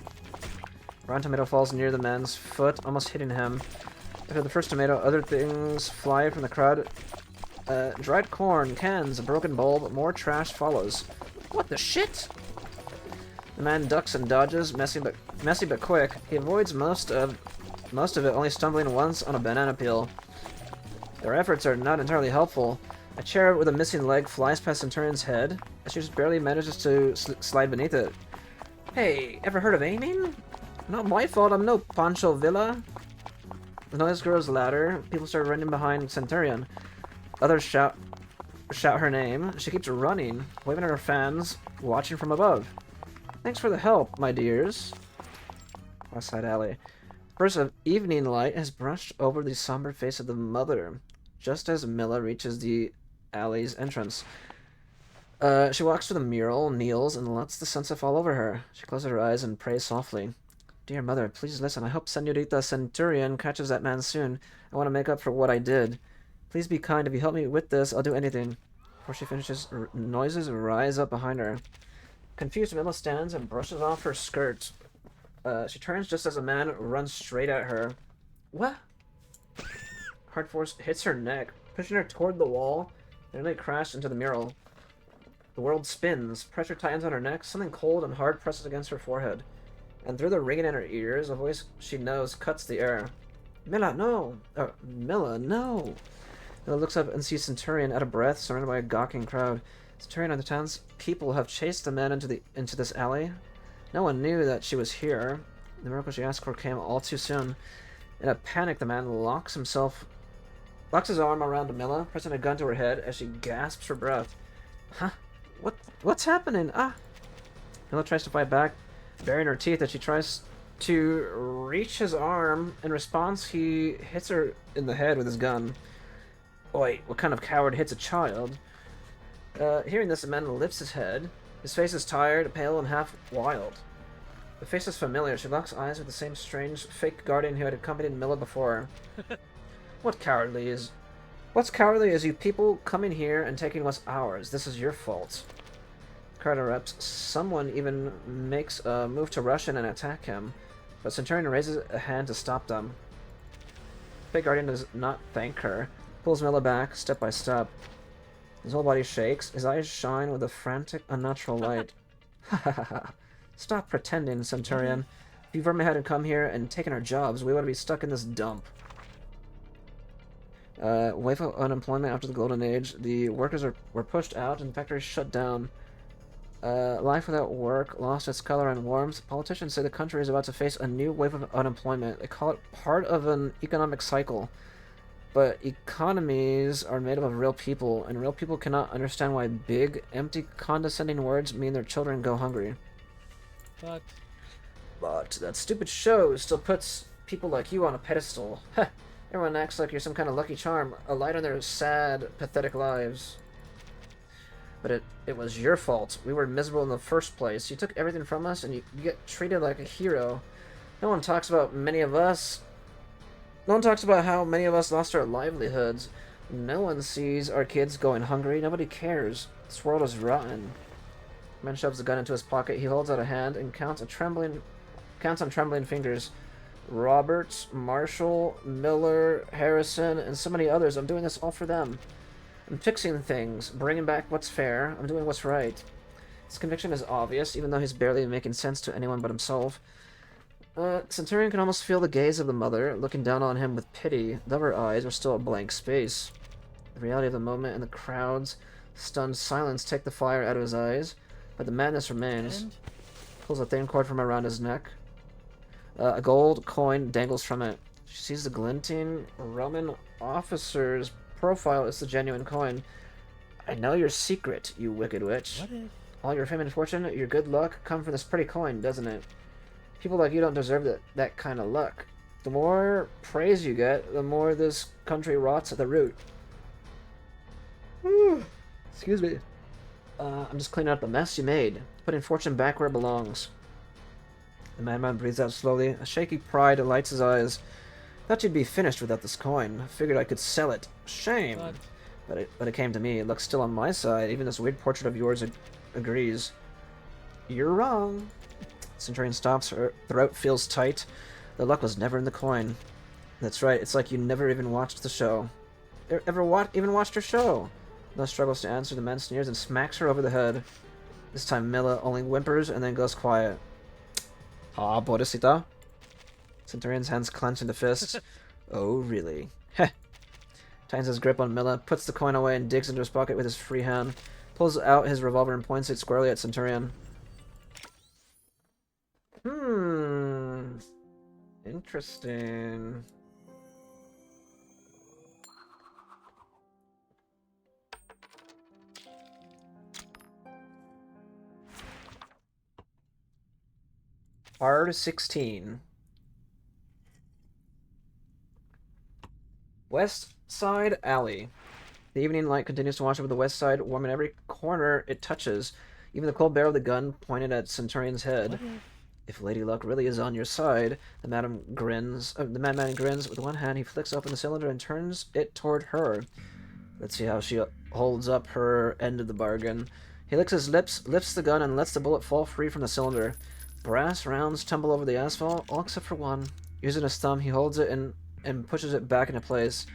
A: Rotten tomato falls near the man's foot, almost hitting him. After the first tomato, other things fly from the crowd. Dried corn, cans, a broken bulb, more trash follows. What the shit? The man ducks and dodges, messy but quick. He avoids most of it, only stumbling once on a banana peel. Their efforts are not entirely helpful. A chair with a missing leg flies past Centurion's head, as she just barely manages to slide beneath it. Hey, ever heard of aiming? Not my fault, I'm no Pancho Villa. The noise grows louder. People start running behind Centurion. Others shout her name. She keeps running, waving at her fans, watching from above. Thanks for the help, my dears. West Side Alley. A burst of evening light has brushed over the somber face of the mother, just as Milla reaches the alley's entrance. She walks to the mural, kneels, and lets the sunset fall over her. She closes her eyes and prays softly. Dear mother, please listen. I hope Senorita Centurion catches that man soon. I want to make up for what I did. Please be kind. If you help me with this, I'll do anything. Before she finishes, noises rise up behind her. Confused, Milla stands and brushes off her skirt. She turns just as a man runs straight at her. What? Hard force hits her neck, pushing her toward the wall, and nearly crashed into the mural. The world spins. Pressure tightens on her neck. Something cold and hard presses against her forehead. And through the ringing in her ears, a voice she knows cuts the air. Milla, no! Milla, no! Milla looks up and sees Centurion out of breath, surrounded by a gawking crowd. Centurion and the town's people have chased the man into this alley. No one knew that she was here. The miracle she asked for came all too soon. In a panic, the man locks his arm around Milla, pressing a gun to her head as she gasps for breath. Huh? What's happening? Ah! Milla tries to fight back, baring her teeth as she tries to reach his arm. In response, he hits her in the head with his gun. Oi, what kind of coward hits a child? Hearing this, the man lifts his head. His face is tired, pale, and half wild. The face is familiar. She locks eyes with the same strange, fake guardian who had accompanied Milla before. What's cowardly is you people coming here and taking what's ours. This is your fault. The crowd erupts. Someone even makes a move to rush in and attack him, but Centurion raises a hand to stop them. The fake guardian does not thank her. Pulls Milla back, step by step. His whole body shakes. His eyes shine with a frantic, unnatural light. Ha ha ha ha. Stop pretending, Centurion. If you vermin hadn't come here and taken our jobs, we would be stuck in this dump. Wave of unemployment after the Golden Age. The workers were pushed out and factories shut down. Life without work lost its color and warmth. Politicians say the country is about to face a new wave of unemployment. They call it part of an economic cycle. But economies are made up of real people, and real people cannot understand why big, empty, condescending words mean their children go hungry. But that stupid show still puts people like you on a pedestal. Heh. Everyone acts like you're some kind of lucky charm, a light on their sad, pathetic lives. But it was your fault. We were miserable in the first place. You took everything from us, and you get treated like a hero. No one talks about many of us. No one talks about how many of us lost our livelihoods. No one sees our kids going hungry. Nobody cares. This world is rotten. The man shoves the gun into his pocket. He holds out a hand and counts on trembling fingers. Robert, Marshall, Miller, Harrison, and so many others. I'm doing this all for them. I'm fixing things, bringing back what's fair. I'm doing what's right. His conviction is obvious, even though he's barely making sense to anyone but himself. Centurion can almost feel the gaze of the mother, looking down on him with pity, though her eyes are still a blank space. The reality of the moment and the crowd's stunned silence take the fire out of his eyes, but the madness remains. Pulls a thin cord from around his neck. A gold coin dangles from it. She sees the glinting Roman officer's profile is the genuine coin. I know your secret, you wicked witch. All your fame and fortune, your good luck, come from this pretty coin, doesn't it? People like you don't deserve that kind of luck. The more praise you get, the more this country rots at the root. Excuse me. I'm just cleaning up the mess you made, putting fortune back where it belongs. The madman breathes out slowly. A shaky pride lights his eyes. Thought you'd be finished without this coin. Figured I could sell it. Shame. But it came to me. It looks still on my side. Even this weird portrait of yours agrees. You're wrong. Centurion stops. Her throat feels tight. The luck was never in the coin. That's right. It's like you never even watched the show. Even watched her show? No struggles to answer. The man sneers and smacks her over the head. This time Mila only whimpers and then goes quiet. Ah, Bodhisita. Centurion's hands clench into fists. Oh, really? Heh. Tightens his grip on Mila, puts the coin away and digs into his pocket with his free hand. Pulls out his revolver and points it squarely at Centurion. Interesting. Hard 16. West Side Alley. The evening light continues to wash over the west side, warming every corner it touches, even the cold barrel of the gun pointed at Centurion's head. If Lady Luck really is on your side, the madman grins. With one hand, he flicks open the cylinder and turns it toward her. Let's see how she holds up her end of the bargain. He licks his lips, lifts the gun, and lets the bullet fall free from the cylinder. Brass rounds tumble over the asphalt, all except for one. Using his thumb, he holds it and pushes it back into place.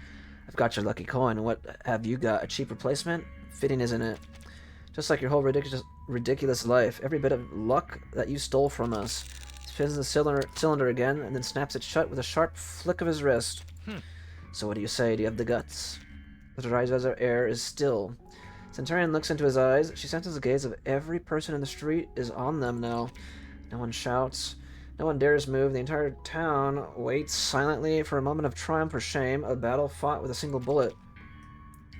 A: I've got your lucky coin. What have you got? A cheap replacement? Fitting, isn't it? Just like your whole ridiculous life. Every bit of luck that you stole from us. Spins the cylinder again, and then snaps it shut with a sharp flick of his wrist. So what do you say? Do you have the guts? The dry desert air is still. Centurion looks into his eyes. She senses the gaze of every person in the street is on them now. No one shouts. No one dares move. The entire town waits silently for a moment of triumph or shame, a battle fought with a single bullet.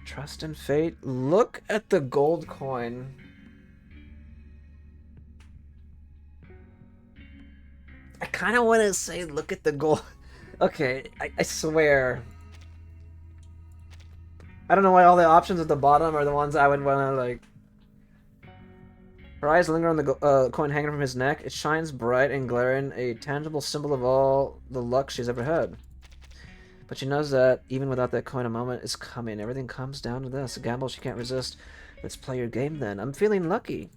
A: Trust in fate. Look at the gold coin. I kind of want to say look at the gold. Okay, I swear. I don't know why all the options at the bottom are the ones I would want to, like... Her eyes linger on the coin hanging from his neck. It shines bright and glaring, a tangible symbol of all the luck she's ever had. But she knows that, even without that coin, a moment is coming. Everything comes down to this. A gamble she can't resist. Let's play your game, then. I'm feeling lucky.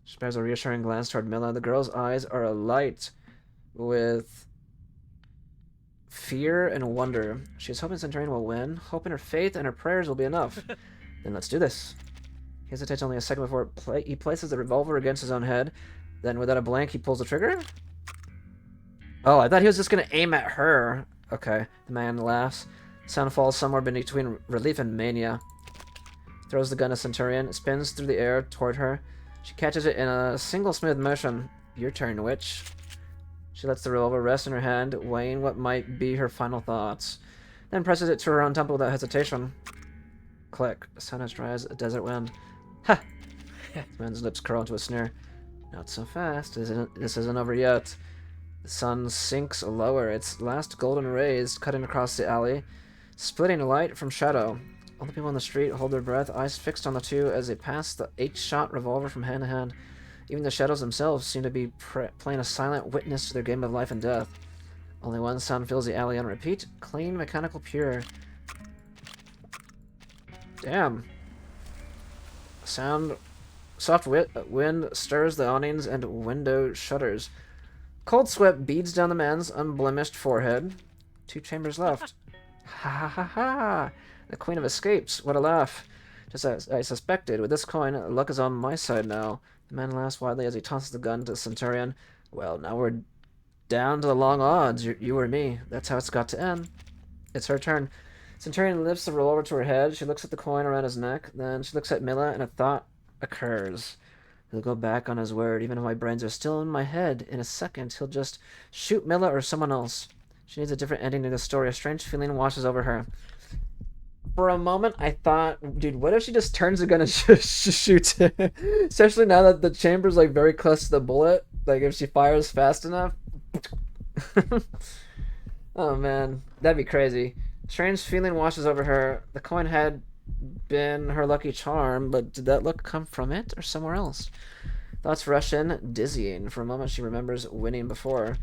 A: She bears a reassuring glance toward Mila. The girl's eyes are alight with fear and wonder. She's hoping Centurion will win, hoping her faith and her prayers will be enough. Then let's do this. He hesitates only a second before he places the revolver against his own head. Then, without a blank, he pulls the trigger? Oh, I thought he was just going to aim at her. Okay. The man laughs. Sound falls somewhere between relief and mania. Throws the gun at Centurion, spins through the air toward her. She catches it in a single smooth motion. Your turn, witch. She lets the revolver rest in her hand, weighing what might be her final thoughts. Then presses it to her own temple without hesitation. Click. The sound as dry as a desert wind. Ha! The man's lips curl into a sneer. Not so fast. This isn't over yet. The sun sinks lower, its last golden rays cutting across the alley, splitting light from shadow. All the people on the street hold their breath, eyes fixed on the two as they pass the 8-shot revolver from hand to hand. Even the shadows themselves seem to be playing a silent witness to their game of life and death. Only one sound fills the alley on repeat. Clean, mechanical, pure. Damn. Soft wind stirs the awnings and window shutters. Cold sweat beads down the man's unblemished forehead. 2 chambers left. Ha ha ha ha! The Queen of Escapes. What a laugh. Just as I suspected, with this coin, luck is on my side now. The man laughs wildly as he tosses the gun to the Centurion. Well, now we're down to the long odds. You or me. That's how it's got to end. It's her turn. Centurion lifts the revolver to her head. She looks at the coin around his neck. Then she looks at Milla, and a thought occurs. He'll go back on his word, even if my brains are still in my head. In a second, he'll just shoot Milla or someone else. She needs a different ending to the story. A strange feeling washes over her. For a moment, I thought, dude, what if she just turns the gun and shoots him? Especially now that the chamber's, like, very close to the bullet. Like, if she fires fast enough. Oh, man. That'd be crazy. Strange feeling washes over her. The coin had been her lucky charm, but did that luck come from it or somewhere else? Thoughts rush in, dizzying. For a moment, she remembers winning before.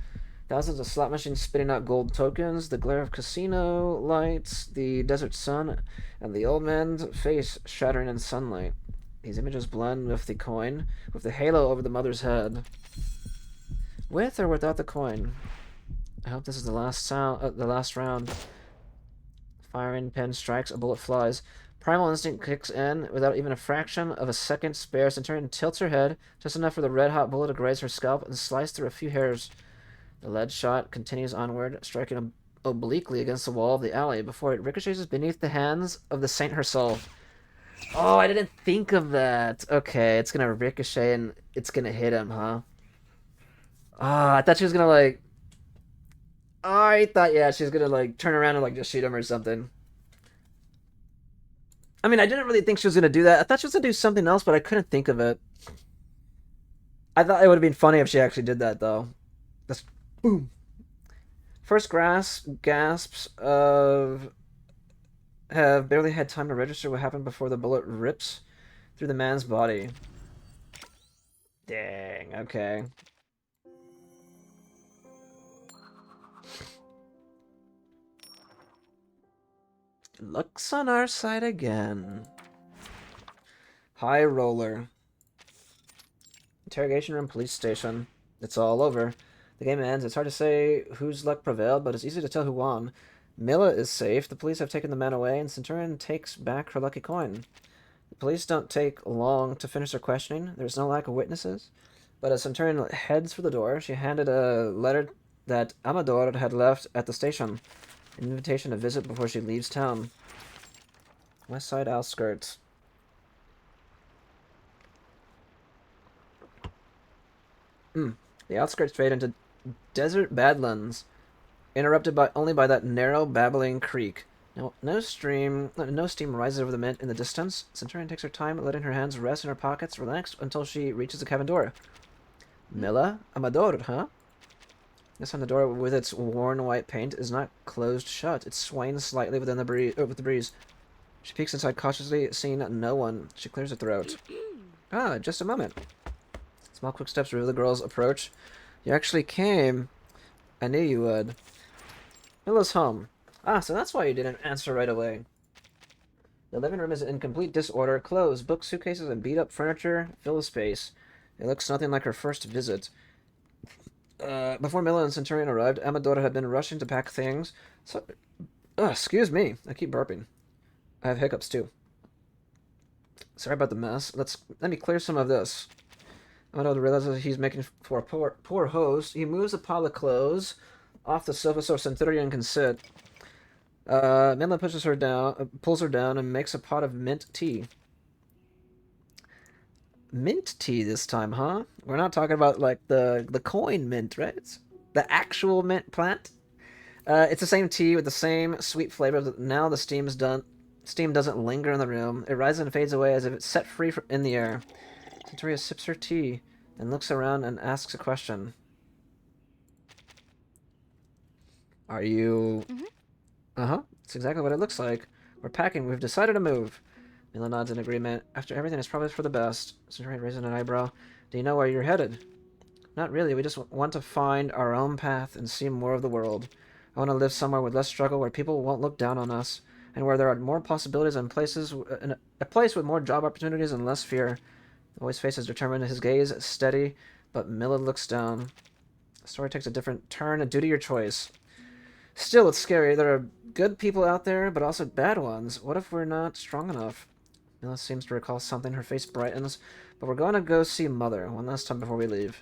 A: Thousands of slot machines spitting out gold tokens, the glare of casino lights, the desert sun, and the old man's face shattering in sunlight. These images blend with the coin, with the halo over the mother's head. With or without the coin? I hope this is the last round. Firing pin strikes, a bullet flies. Primal instinct kicks in. Without even a fraction of a second spare, Centurion tilts her head, just enough for the red-hot bullet to graze her scalp and slice through a few hairs. The lead shot continues onward, striking obliquely against the wall of the alley before it ricochets beneath the hands of the saint herself. Oh, I didn't think of that. Okay, it's gonna ricochet and it's gonna hit him, huh? Ah, I thought she was gonna, like... I thought, yeah, she was gonna, like, turn around and, like, just shoot him or something. I mean, I didn't really think she was gonna do that. I thought she was gonna do something else, but I couldn't think of it. I thought it would have been funny if she actually did that, though. That's... Boom. First gasps of... have barely had time to register what happened before the bullet rips through the man's body. Dang, okay. Luck's on our side again. High roller. Interrogation room, police station. It's all over. The game ends. It's hard to say whose luck prevailed, but it's easy to tell who won. Milla is safe. The police have taken the man away, and Centurion takes back her lucky coin. The police don't take long to finish their questioning. There's no lack of witnesses. But as Centurion heads for the door, she handed a letter that Amador had left at the station. An invitation to visit before she leaves town. West Side outskirts. The outskirts fade into desert badlands, interrupted only by that narrow, babbling creek. No steam rises over the mint in the distance. Centurion takes her time, letting her hands rest in her pockets, relaxed until she reaches the cabin door. Milla? Amador, huh? This time the door, with its worn white paint, is not closed shut. It swaying slightly within with the breeze. She peeks inside cautiously, seeing no one. She clears her throat. Ah, just a moment. Small quick steps reveal the girl's approach. You actually came. I knew you would. Milla's home. Ah, so that's why you didn't answer right away. The living room is in complete disorder. Clothes, books, suitcases, and beat-up furniture fill the space. It looks nothing like her first visit. Before Miller and Centurion arrived, Amadora had been rushing to pack things. So, excuse me. I keep burping. I have hiccups too. Sorry about the mess. Let me clear some of this. Amadora realizes he's making for a poor host. He moves a pile of clothes off the sofa so Centurion can sit. Miller pulls her down, and makes a pot of mint tea. Mint tea this time, huh? We're not talking about like the coin mint, right? It's the actual mint plant. It's the same tea with the same sweet flavor. Now the steam's done. Steam doesn't linger in the room. It rises and fades away as if it's set free in the air. Centuria sips her tea and looks around and asks a question. Are you...
B: Mm-hmm.
A: Uh-huh. It's exactly what it looks like. We're packing. We've decided to move. Mila nods in agreement. After everything, it's probably for the best. Centuria raises an eyebrow. Do you know where you're headed? Not really. We just want to find our own path and see more of the world. I want to live somewhere with less struggle, where people won't look down on us, and where there are more possibilities and a place with more job opportunities and less fear. The boy's face is determined, his gaze steady, but Mila looks down. The story takes a different turn due to your choice. Still, it's scary. There are good people out there, but also bad ones. What if we're not strong enough? Mila seems to recall something. Her face brightens. But we're going to go see Mother one last time before we leave.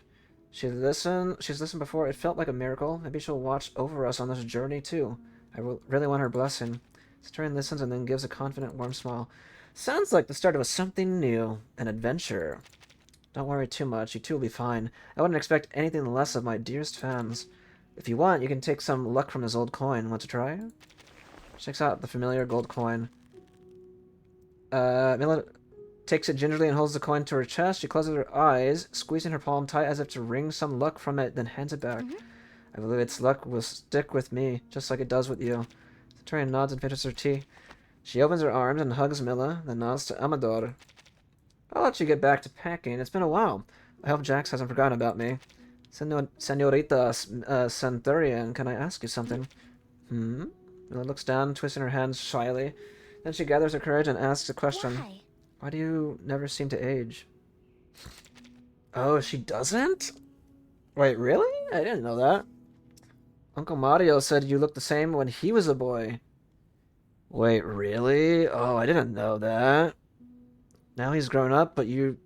A: She's listened before. It felt like a miracle. Maybe she'll watch over us on this journey, too. I really want her blessing. Centurion listens and then gives a confident, warm smile. Sounds like the start of something new. An adventure. Don't worry too much. You two will be fine. I wouldn't expect anything less of my dearest fans. If you want, you can take some luck from this old coin. Want to try? She takes out the familiar gold coin. Mila takes it gingerly and holds the coin to her chest. She closes her eyes, squeezing her palm tight as if to wring some luck from it, then hands it back.
B: Mm-hmm.
A: I believe its luck will stick with me, just like it does with you. Centurion nods and finishes her tea. She opens her arms and hugs Mila, then nods to Amador. I'll let you get back to packing. It's been a while. I hope Jax hasn't forgotten about me. Senorita Centurion, can I ask you something? Hmm? Mila looks down, twisting her hands shyly. Then she gathers her courage and asks a question.
B: Why?
A: Why do you never seem to age? Oh, she doesn't? Wait, really? I didn't know that. Uncle Mario said you looked the same when he was a boy. Wait, really? Oh, I didn't know that. Now he's grown up, but you're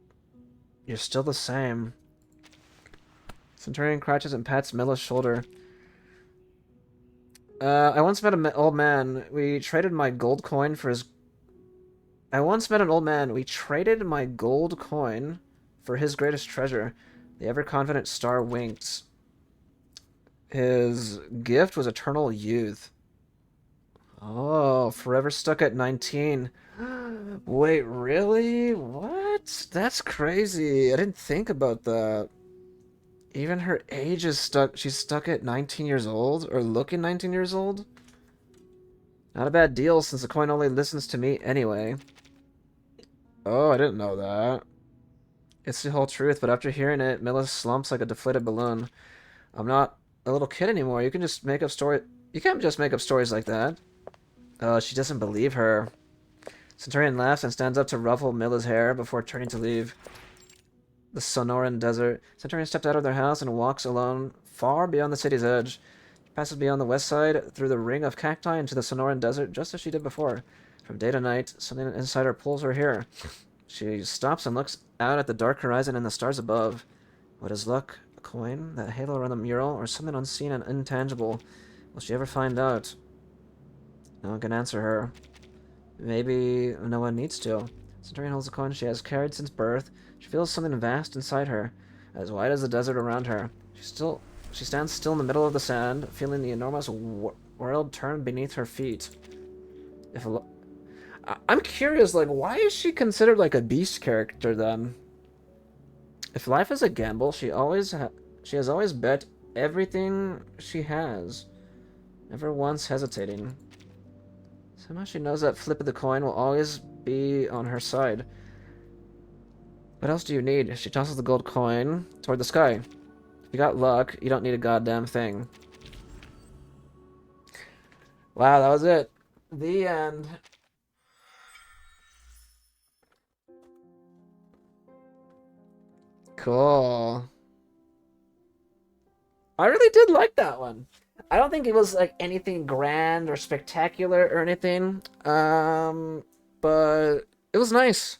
A: still the same. Centurion crouches and pats Mila's shoulder. I once met an old man. We traded my gold coin for his... I once met an old man. We traded my gold coin for his greatest treasure. The ever-confident star winked. His gift was eternal youth. Oh, forever stuck at 19. Wait, really? What? That's crazy. I didn't think about that. Even her age is stuck. She's stuck at 19 years old, or looking 19 years old? Not a bad deal, since the coin only listens to me anyway. Oh, I didn't know that. It's the whole truth, but after hearing it, Mila slumps like a deflated balloon. I'm not a little kid anymore. You can just make up story. You can't just make up stories like that. Oh, she doesn't believe her. Centurion laughs and stands up to ruffle Mila's hair before turning to leave. The Sonoran Desert. Centurion steps out of their house and walks alone far beyond the city's edge. She passes beyond the west side, through the ring of cacti into the Sonoran Desert, just as she did before. From day to night, something inside her pulls her here. She stops and looks out at the dark horizon and the stars above. What is luck? A coin? That halo around the mural? Or something unseen and intangible? Will she ever find out? No one can answer her. Maybe no one needs to. Centurion holds the coin she has carried since birth. She feels something vast inside her, as wide as the desert around her. She stands still in the middle of the sand, feeling the enormous world turn beneath her feet. I'm curious, like, why is she considered like a beast character then? If life is a gamble, she has always bet everything she has, never once hesitating. Somehow she knows that flip of the coin will always be on her side. What else do you need? She tosses the gold coin toward the sky. If you got luck, you don't need a goddamn thing. Wow, that was it. The end. Cool. I really did like that one. I don't think it was like anything grand or spectacular or anything. But it was nice.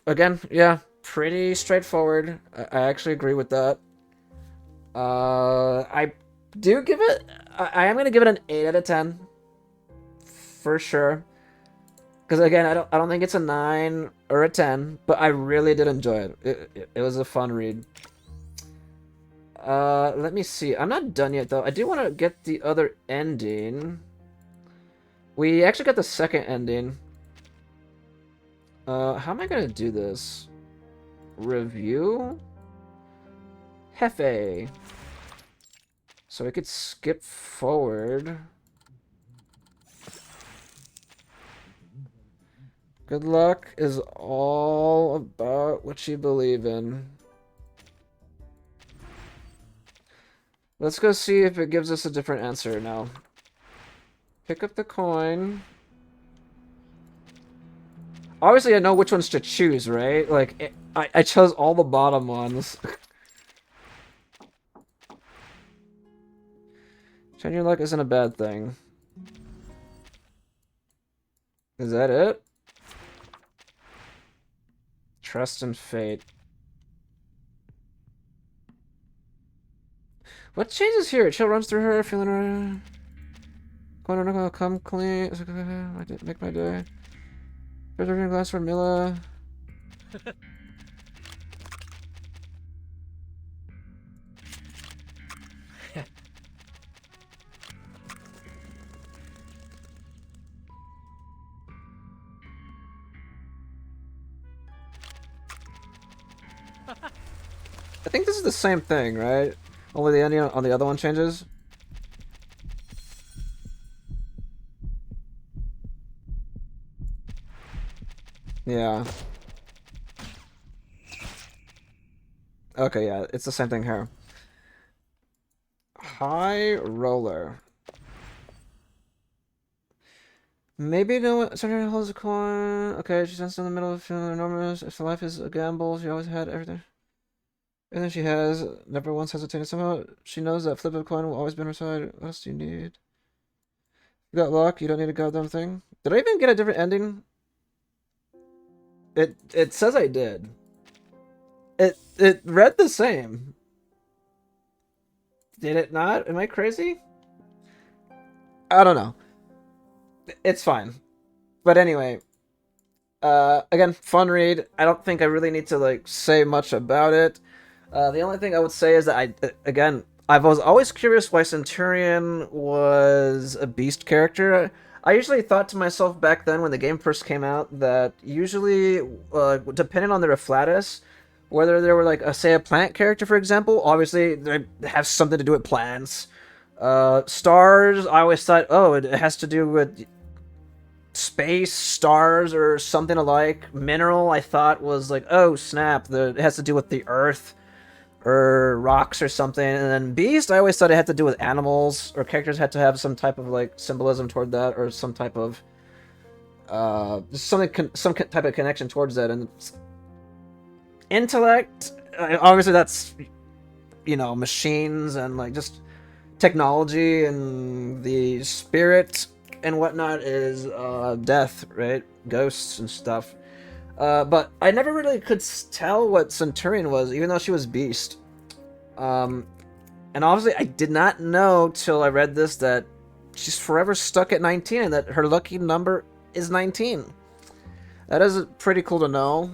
A: Again, yeah, pretty straightforward. I actually agree with that. I do give it. I am gonna give it an 8 out of 10 for sure. Because again, I don't think it's a 9 or a 10, but I really did enjoy it. It was a fun read. Let me see. I'm not done yet though. I do want to get the other ending. We actually got the second ending. How am I gonna do this? Review? Jefe. So we could skip forward. Good luck is all about what you believe in. Let's go see if it gives us a different answer now. Pick up the coin. Obviously, I know which ones to choose, right? Like, I chose all the bottom ones. Changing your luck isn't a bad thing. Is that it? Trust in fate. What changes here? Chill runs through her, feeling her. Going to come clean. I didn't make my day. There's a glass for Mila. I think this is the same thing, right? Only the ending on the other one changes. Yeah. Okay, yeah, it's the same thing here. High roller. Maybe no one. Someone holds a coin. Okay, she stands in the middle of feeling enormous. If life is a gamble, she always had everything. Everything she has, never once hesitated. Somehow she knows that flip of a coin will always be on her side. What else do you need? You got luck. You don't need a goddamn thing. Did I even get a different ending? It says I did. It read the same. Did it not? Am I crazy? I don't know. It's fine. But anyway, again, fun read. I don't think I really need to like say much about it. The only thing I would say is that again, I was always curious why Centurion was a beast character. I usually thought to myself back then when the game first came out that usually, depending on their afflatus, whether they were like say a plant character, for example, obviously they have something to do with plants. Stars, I always thought, oh, it has to do with space, stars, or something alike. Mineral, I thought was like, oh snap, it has to do with the earth or rocks or something. And then beast, I always thought it had to do with animals, or characters had to have some type of like symbolism toward that, or some type of some type of connection towards that. And intellect, obviously that's, you know, machines and like just technology, and the spirit and whatnot is death, right? Ghosts and stuff. But I never really could tell what Centurion was, even though she was beast. And obviously I did not know till I read this that she's forever stuck at 19 and that her lucky number is 19. That is pretty cool to know.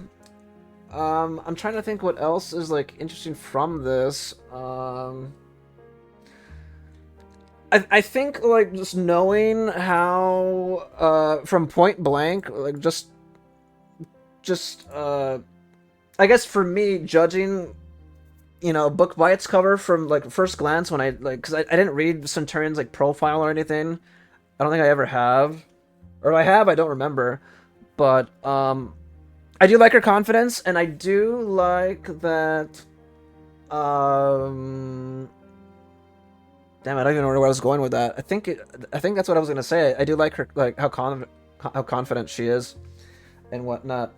A: I'm trying to think what else is like interesting from this. I think like just knowing how from point blank, like just I guess for me, judging, you know, a book by its cover from like first glance, when I like, because I didn't read Centurion's like profile or anything. I don't think I ever have, or if I have, I don't remember. But I do like her confidence, and I do like that. Damn, I don't even know where I was going with that. I think that's what I was gonna say. I do like her, like how confident she is, and whatnot.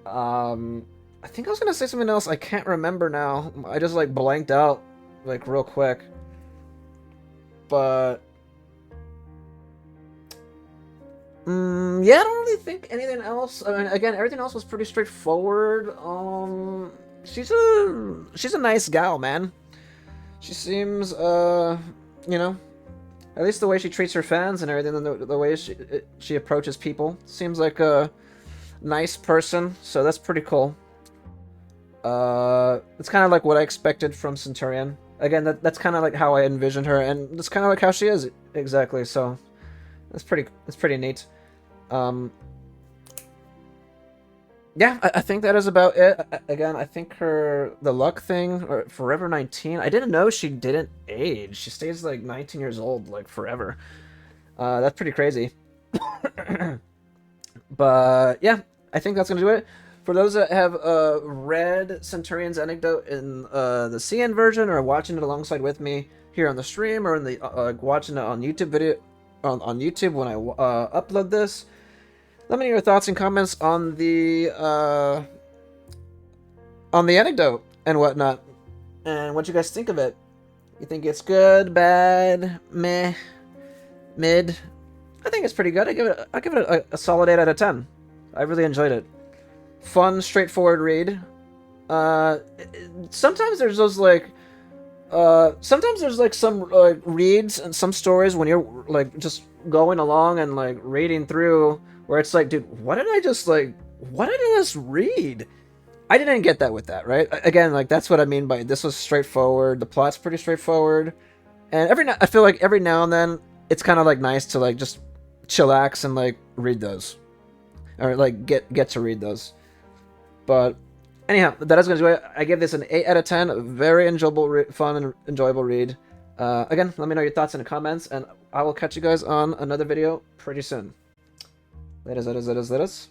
A: I think I was gonna say something else. I can't remember now. I just like blanked out, like real quick. But yeah, I don't really think anything else. I mean, again, everything else was pretty straightforward. She's a nice gal, man. She seems you know, at least the way she treats her fans and everything, and the way she approaches people, seems like a nice person. So that's pretty cool. It's kind of like what I expected from Centurion. Again, that's kind of like how I envisioned her, and that's kind of like how she is exactly. So that's pretty neat. Yeah, I think that is about it. Again, I think the luck thing, or Forever 19, I didn't know she didn't age. She stays like 19 years old, like forever. That's pretty crazy. But yeah, I think that's gonna do it. For those that have read Centurion's Anecdote in the CN version, or watching it alongside with me here on the stream, or in the watching it on YouTube video on YouTube when I upload this, let me know your thoughts and comments on the Anecdote and whatnot, and what you guys think of it. You think it's good, bad, meh, mid? I think it's pretty good. I give it a solid 8 out of 10. I really enjoyed it. Fun, straightforward read. Sometimes there's those like sometimes there's like some reads and some stories when you're like just going along and like reading through, where it's like, dude, what did I just read? I didn't get that with that, right? Again, like that's what I mean by this was straightforward. The plot's pretty straightforward, and I feel like every now and then it's kind of like nice to like just chillax and like read those, or like get to read those. But anyhow, that is going to do it. I give this an 8 out of 10. A very enjoyable, fun and enjoyable read. Again, let me know your thoughts in the comments, and I will catch you guys on another video pretty soon. Laters.